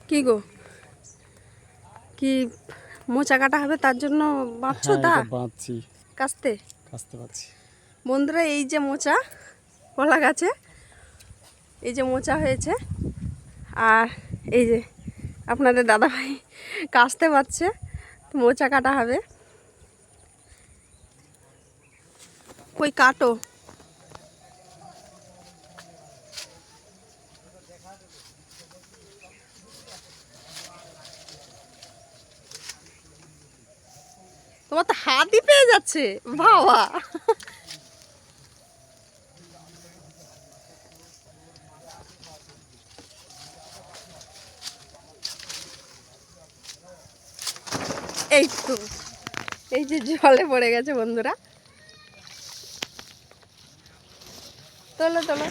কি গো, কি মোচা কাটা হবে তার জন্য বাঁধছো? তা বাঁধছি, কাস্তে পারছি। বন্ধুরা, এই যে মোচা কলা গাছে, এই যে মোচা হয়েছে, আর এই যে আপনাদের দাদাভাই কাস্তে পাচ্ছে, মোচা কাটা হবে। কই কাটো, তোমার তো হাতই পেয়ে যাচ্ছে বাবা। এই তো, এই যে জলে পড়ে গেছে বন্ধুরা, তোলো তোলো,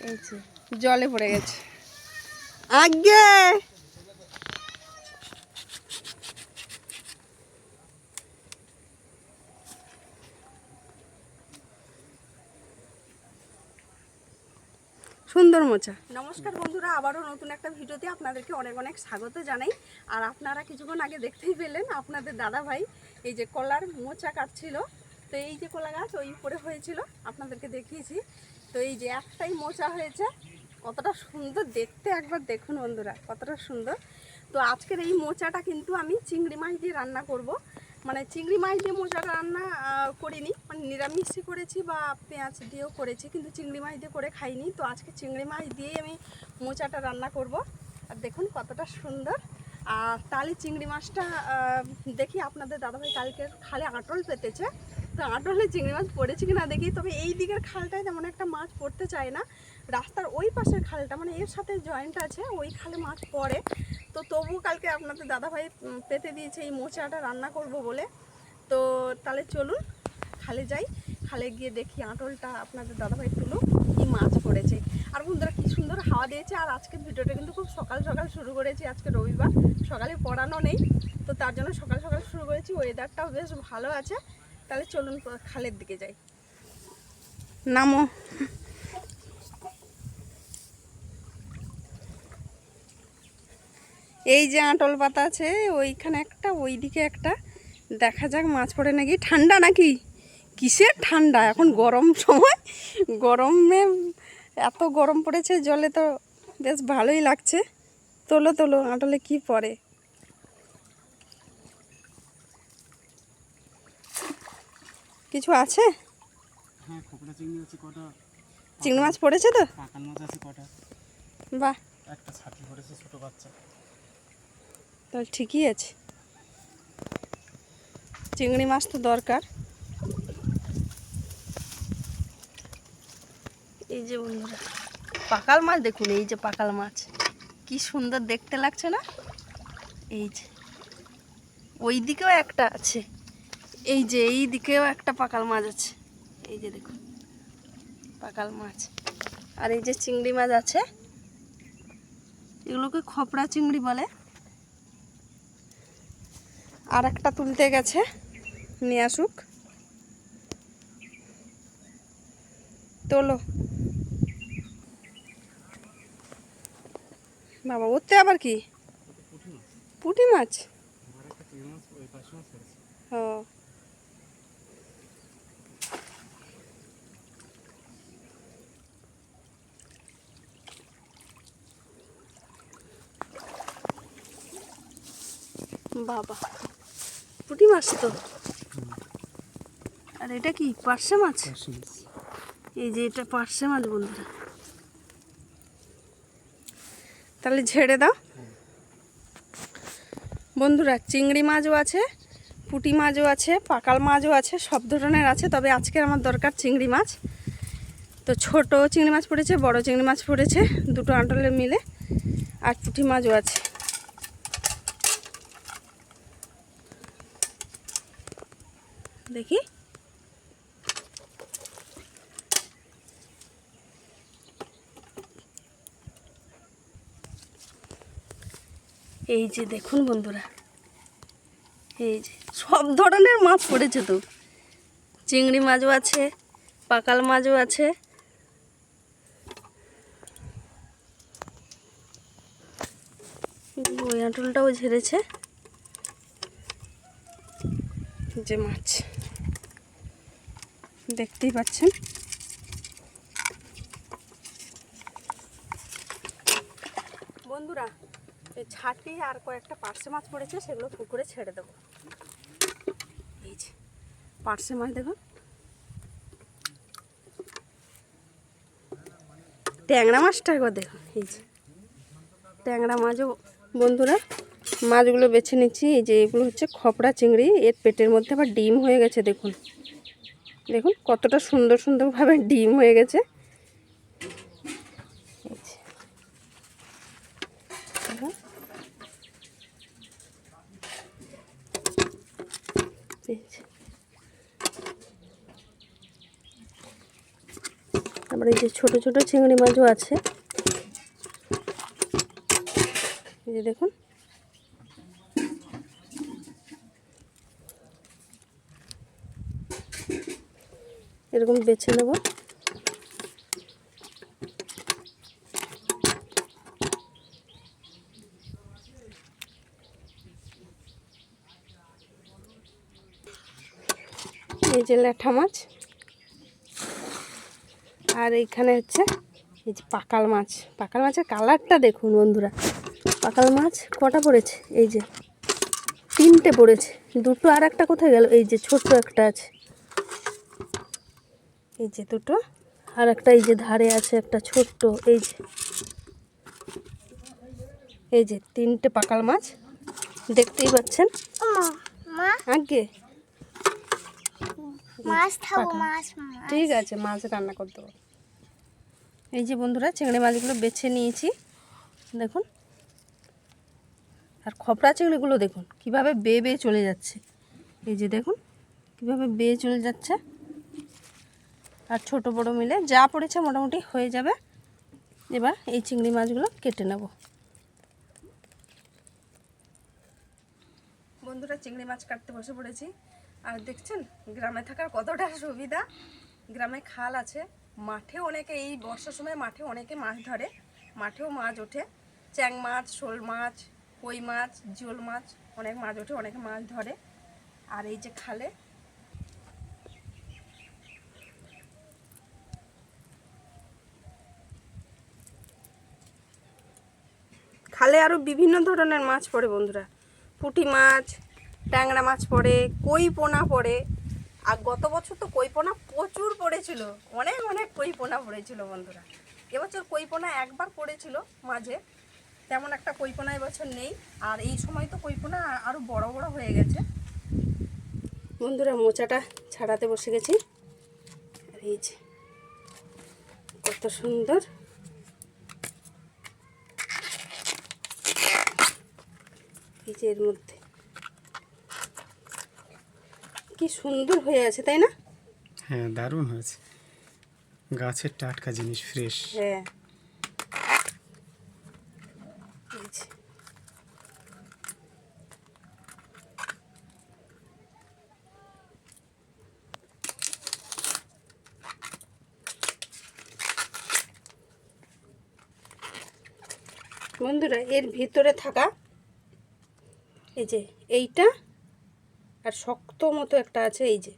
এই যে জলে পড়ে গেছে আগে। সুন্দর মোচা। নমস্কার বন্ধুরা, আবারও নতুন একটা ভিডিওতে আপনাদেরকে অনেক অনেক স্বাগত জানাই। আর আপনারা কিছুক্ষণ আগে দেখতেই পেলেন আপনাদের দাদা ভাই এই যে কলার মোচা কাটছিল। তো এই যে কলা গাছ ওই উপরে হয়েছিল, আপনাদেরকে দেখিয়েছি। তো এই যে একটাই মোচা হয়েছে, কতটা সুন্দর দেখতে একবার দেখুন বন্ধুরা, কতটা সুন্দর। তো আজকের এই মোচাটা কিন্তু আমি চিংড়ি মাছ দিয়ে রান্না করব। মানে চিংড়ি মাছ দিয়ে মোচাটা রান্না করিনি, মানে নিরামিষই করেছি বা পেঁয়াজ দিয়েও করেছি, কিন্তু চিংড়ি মাছ দিয়ে করে খাইনি। তো আজকে চিংড়ি মাছ দিয়েই আমি মোচাটা রান্না করব। আর দেখুন কতটা সুন্দর। আর তালি চিংড়ি মাছটা দেখি আপনাদের দাদাভাই কালকে খালে আটল পেতেছে, তো আটলে চিংড়ি মাছ পড়েছে কিনা দেখি। তবে এই দিকের খালটায় তেমন একটা মাছ পড়তে চায় না, রাস্তার ওই পাশের খালটা মানে এর সাথে জয়েন্ট আছে, ওই খালে মাছ পড়ে। তো তবু কালকে আপনাদের দাদাভাই পেতে দিয়েছে এই মোচাটা রান্না করব বলে। তো তাহলে চলুন খালে যাই, খালে গিয়ে দেখি আঁটলটা আপনাদের দাদাভাই তুলো কি মাছ পড়েছে। আর বন্ধুরা কি সুন্দর হাওয়া দিয়েছে। আর আজকের ভিডিওটা কিন্তু খুব সকাল সকাল শুরু করেছি, আজকে রবিবার, সকালে পড়ানো নেই, তো তার জন্য সকাল সকাল শুরু করেছি। ওয়েদারটাও বেশ ভালো আছে। তাহলে চলুন খালের দিকে যাই, নামো। এই যে আঁটল পাতা আছে, ওইখানে একটা, ওইদিকে একটা, দেখা যাক মাছ পড়ে নাকি। ঠান্ডা নাকি, কিসের ঠান্ডা, এখন গরম সময়, গরমে এত গরম পড়েছে, জলে তো বেশ ভালোই লাগছে। তোলো তোলো, আঁটলে কি পড়ে। কিছু আছে? হ্যাঁ, খোপড়া চিংড়ি আছে কটা, চিংড়ি মাছ পড়েছে তো, পাকান মাছ আছে কটা। বাহ, একটা ছাতি পড়েছে ছোট বাচ্চা। তাহলে ঠিকই আছে, চিংড়ি মাছ তো দরকার। এই যে বন্ধুরা পাকাল মাছ দেখুন, এই যে পাকাল মাছ কি সুন্দর দেখতে লাগছে না। এই যে ওই দিকেও একটা আছে, এই যে এই দিকেও একটা পাকাল মাছ আছে, এই যে দেখুন পাকাল মাছ। আর এই যে চিংড়ি মাছ আছে, এগুলোকে খপড়া চিংড়ি বলে। আর একটা তুলতে গেছে, নিয়ে আসুক। তোলো বাবা, ওতে আবার কি, পুঁটি মাছ? ও, বাবা পুঁটি মাছ তো। আর এটা কি পার্শে মাছ? এই যে এটা পার্শে মাছ বন্ধুরা, তাহলে ঝেড়ে দাও বন্ধুরা। চিংড়ি মাছও আছে, পুঁটি মাছও আছে, পাকাল মাছও আছে, সব ধরনের আছে। তবে আজকে আমার দরকার চিংড়ি মাছ। তো ছোট চিংড়ি মাছ পড়েছে, বড় চিংড়ি মাছ পড়েছে, দুটো আঁটলে মিলে। আর পুঁটি মাছও আছে। দেখি, এই যে দেখুন বন্ধুরা, এই যে সব ধরনের মাছ পড়েছে। তো চিংড়ি মাছও আছে, পাকাল মাছও আছে, ওই আঁটলটাও ঝেড়েছে। যে মাছ দেখতেই পাচ্ছেন। বন্ধুরা, এই ছাটি আর কয়েকটা পার্শে মাছ পড়েছে, সেগুলো পুকুরে ছেড়ে দেবো। এই যে পার্শে মাছ দেখুন, ট্যাংরা মাছটা একবার দেখুন। এই যে ট্যাংরা মাছও বন্ধুরা, মাছগুলো বেছে নিচ্ছি। এই যে এগুলো হচ্ছে খপড়া চিংড়ি, এর পেটের মধ্যে আবার ডিম হয়ে গেছে। দেখুন দেখুন কতটা সুন্দর সুন্দরভাবে ডিম হয়ে গেছে। তারপরে এই যে ছোট ছোট চিংড়ি মাছও আছে। এই যে দেখুন, এরকম বেছে নেব। এই যে ল্যাঠা মাছ, আর এইখানে হচ্ছে এই যে পাকাল মাছ। পাকাল মাছের কালারটা দেখুন বন্ধুরা। পাকাল মাছ কটা পড়েছে? এই যে 3টে পড়েছে, 2টো। আর একটা কোথায় গেল? এই যে ছোট্ট একটা আছে, এই যে 2টো। আর একটা এই যে ধারে আছে একটা ছোট্ট। এই যে 3টে পাকাল মাছ দেখতেই পাচ্ছেন। আগে ঠিক আছে, মাছ রান্না করে দেবো। এই যে বন্ধুরা, চিংড়ি মাছগুলো বেছে নিয়েছি দেখুন। আর খপড়া চিংড়িগুলো দেখুন কিভাবে বেয়ে বেয়ে চলে যাচ্ছে। এই যে দেখুন কিভাবে বেয়ে চলে যাচ্ছে। আর ছোট বড় মিলে যা পড়েছে মোটামুটি হয়ে যাবে। এবার এই চিংড়ি মাছগুলো কেটে নেব। বন্ধুরা, চিংড়ি মাছ কাটতে বসে পড়েছি। আর দেখছেন গ্রামে থাকার কতটা সুবিধা। গ্রামে খাল আছে, মাঠে অনেকে এই বর্ষার সময় মাঠে অনেকে মাছ ধরে, মাঠেও মাছ ওঠে। চ্যাং মাছ, শোল মাছ, কই মাছ, জিওল মাছ, অনেক মাছ ওঠে, অনেকে মাছ ধরে। আর এই যে খালে খালে আরও বিভিন্ন ধরনের মাছ পড়ে বন্ধুরা। পুঁটি মাছ, ট্যাংরা মাছ পড়ে, কই পোনা পড়ে। আর গত বছর তো কই পোনা প্রচুর পড়েছিল, অনেক অনেক কই পোনা পড়েছিল বন্ধুরা। এবছর কই পোনা একবার পড়েছিল মাঝে, তেমন একটা কই পোনা এবছর নেই। আর এই সময় তো কই পোনা আরও বড় বড় হয়ে গেছে। বন্ধুরা, মোচাটা ছাড়াতে বসে গেছি। আর এই যে কত সুন্দর। এই যে এর মধ্যে কি সুন্দর হয়ে আছে, তাই না? হ্যাঁ, দারুণ হয়েছে। গাছের টাটকা জিনিস, ফ্রেশ। হ্যাঁ, বন্ধুরা, এর ভিতরে থাকা এই যে এইটা আর শক্ত মতো একটা আছে, এই যে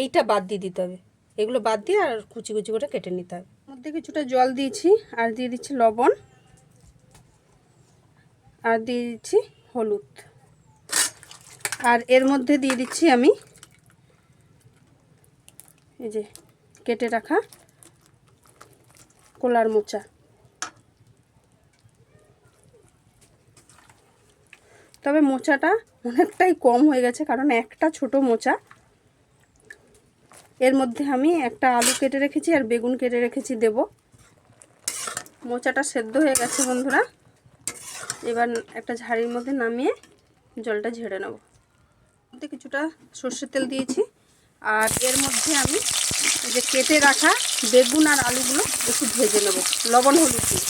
এইটা বাদ দিয়ে দিতে হবে। এগুলো বাদ দিয়ে আর কুচি কুচি করে কেটে নিতে হবে। মধ্যে কিছুটা জল দিয়েছি, আর দিয়ে দিচ্ছি লবণ, আর দিয়ে দিচ্ছি হলুদ। আর এর মধ্যে দিয়ে দিচ্ছি আমি এই যে কেটে রাখা কলার মোচা। তবে মোচাটা অনেকটাই কম হয়ে গেছে, কারণ একটা ছোট মোচা। এর মধ্যে আমি একটা আলু কেটে রেখেছি আর বেগুন কেটে রেখেছি দেব। মোচাটা সেদ্ধ হয়ে গেছে বন্ধুরা। এবার একটা ঝাড়ির মধ্যে নামিয়ে জলটা ঝেড়ে নেব। মধ্যে কিছুটা সর্ষের তেল দিয়েছি, আর এর মধ্যে আমি এই যে কেটে রাখা বেগুন আর আলুগুলো একটু ভেজে নেব লবণ হলুদ দিয়ে।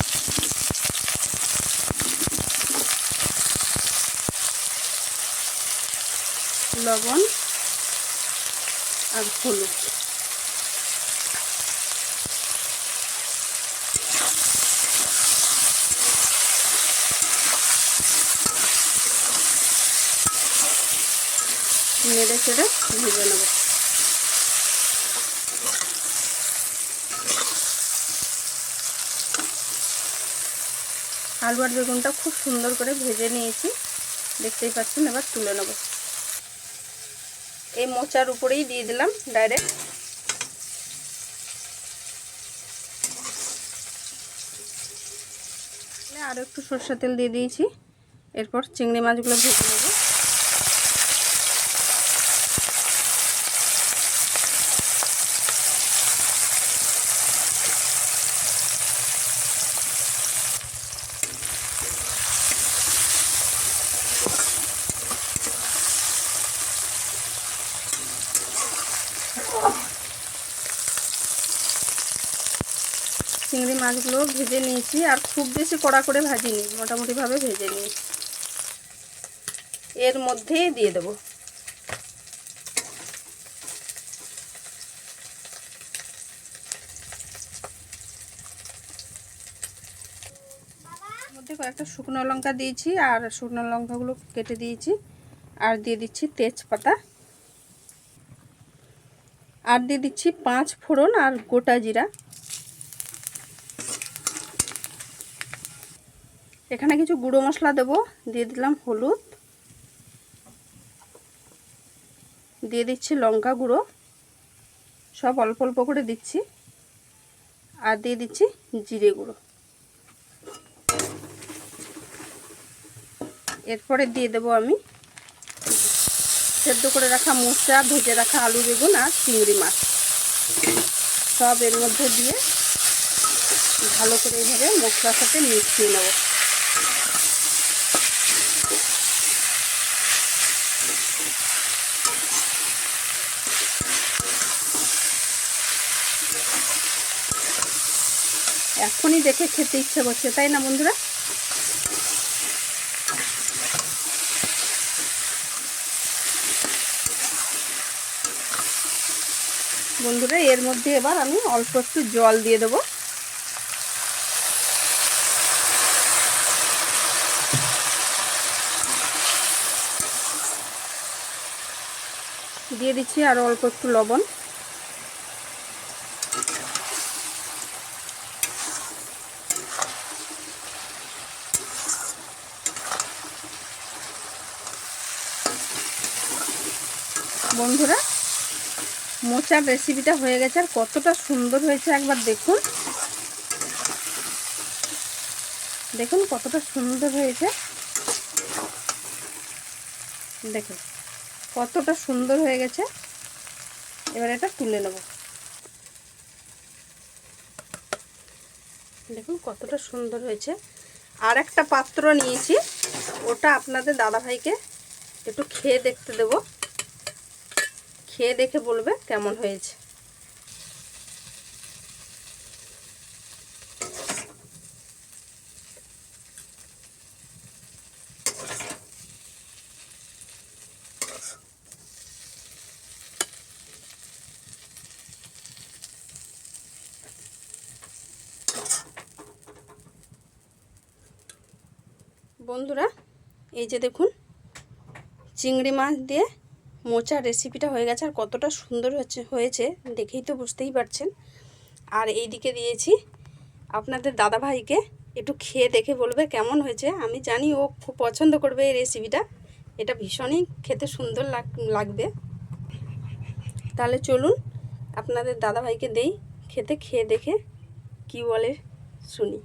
লবণ আর হলুদ। নেড়ে চেড়ে ভেজে নেব। আলু আর বেগুনটা খুব সুন্দর করে ভেজে নিয়েছি, দেখতেই পাচ্ছেন। এবার তুলে নেব। এই মোচার উপরেই দিয়ে দিলাম ডাইরেক্ট। আরও একটু সরষের তেল দিয়ে দিয়েছি। এরপর চিংড়ি মাছগুলো ভেজে নেব। চিংড়ি মাছগুলো ভেজে নিয়েছি, আর খুব বেশি কড়া করে ভাজিনি, মোটামুটিভাবে ভেজে নিয়েছি। এর মধ্যেই দিয়ে দেব মধ্যে কয়েকটা শুকনো লঙ্কা দিয়েছি, আর শুকনো লঙ্কাগুলো কেটে দিয়েছি। আর দিয়ে দিচ্ছি তেজপাতা, আর দিয়ে দিচ্ছি 5 ফোড়ন আর গোটা জিরা। এখানে কিছু গুঁড়ো মশলা দেবো। দিয়ে দিলাম হলুদ, দিয়ে দিচ্ছি লঙ্কা গুঁড়ো, সব অল্প অল্প করে দিচ্ছি। আর দিয়ে দিচ্ছি জিরে গুঁড়ো। এরপরে দিয়ে দেবো আমি সেদ্ধ করে রাখা মোচা, ভেজে রাখা আলু বেগুন আর চিংড়ি মাছ, সব এর মধ্যে দিয়ে ভালো করে এইভাবে মশলার সাথে মিশিয়ে নেব। এখনই দেখে খেতে ইচ্ছে করছে, তাই না বন্ধুরা? বন্ধুরা এর মধ্যে এবার আমি অল্প একটু জল দিয়ে দেবো। দিয়ে দিচ্ছি আর অল্প একটু লবণ। বন্ধুরা মোচার রেসিপিটা হয়ে গেছে, আর কতটা সুন্দর হয়েছে একবার দেখুন। দেখুন কতটা সুন্দর হয়েছে, দেখুন কতটা সুন্দর হয়ে গেছে। এবার এটা তুলে নেব। দেখুন কতটা সুন্দর হয়েছে। আর একটা পাত্র নিয়েছি, ওটা আপনাদের দাদাভাইকে একটু খেয়ে দেখতে দেব। খেয়ে দেখে বলবে কেমন হয়েছে। বন্ধুরা এই যে দেখুন চিংড়ি মাছ দিয়ে মোচার রেসিপিটা হয়ে গেছে, আর কতটা সুন্দর হয়েছে দেখেই তো বুঝতেই পারছেন। আর এইদিকে দিয়েছি আপনাদের দাদাভাইকে, একটু খেয়ে দেখে বলবে কেমন হয়েছে। আমি জানি ও খুব পছন্দ করবে এই রেসিপিটা, এটা ভীষণই খেতে সুন্দর লাগবে। তাহলে চলুন আপনাদের দাদাভাইকে দেই খেতে, খেয়ে দেখে কি বলে শুনি।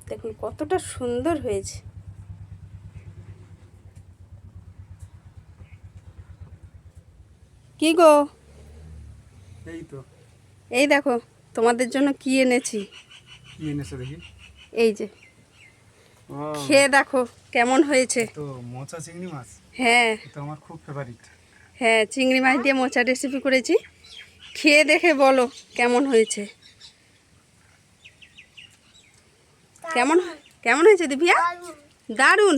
দেখুন কতটা সুন্দর হয়েছে। কি গো? এই তো, এই দেখো তোমাদের জন্য কি এনেছি। কি এনেছো দেখি? এই যে খেয়ে দেখো কেমন হয়েছে। তো মোচা চিংড়ি মাছ, হ্যাঁ তো আমার খুব ফেভারিট। হ্যাঁ, চিংড়ি মাছ দিয়ে মোচা রেসিপি করেছি। খেয়ে দেখে বলো কেমন হয়েছে। কেমন কেমন হয়েছে দিবিয়া? দারুণ।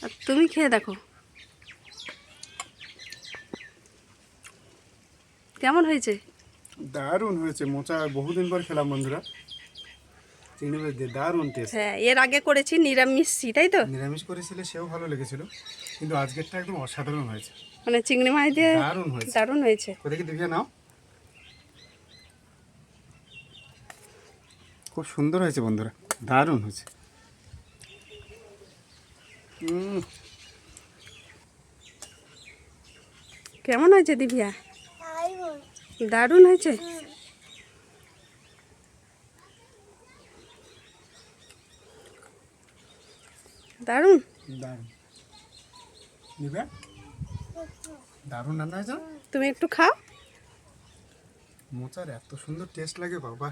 আর তুমি খেয়ে দেখো কেমন হয়েছে। দারুণ হয়েছে। মোচা বহুদিন পর খেলাম বন্ধুরা। চিংড়ি মাছ দিয়ে দারুণ টেস্ট। হ্যাঁ, এর আগে করেছি নিরামিষ, তাই তো? নিরামিষ করেছিলে সেও ভালো লেগেছিল, কিন্তু আজকেরটা একদম অসাধারণ হয়েছে, মানে চিংড়ি মাছ দিয়ে দারুণ হয়েছে। দারুণ হয়েছে। কোথায় কি দিভিয়া নাও, খুব সুন্দর হয়েছে বন্ধুরা, দারুণ হয়েছে। কেমন হয়েছে দিভিয়া? দারুণ হয়েছে। দারুণ। দারুণ দিভিয়া, দারুণ রান্না হয়েছে না? তুমি একটু খাও। মোচার এত সুন্দর টেস্ট লাগে বাবা।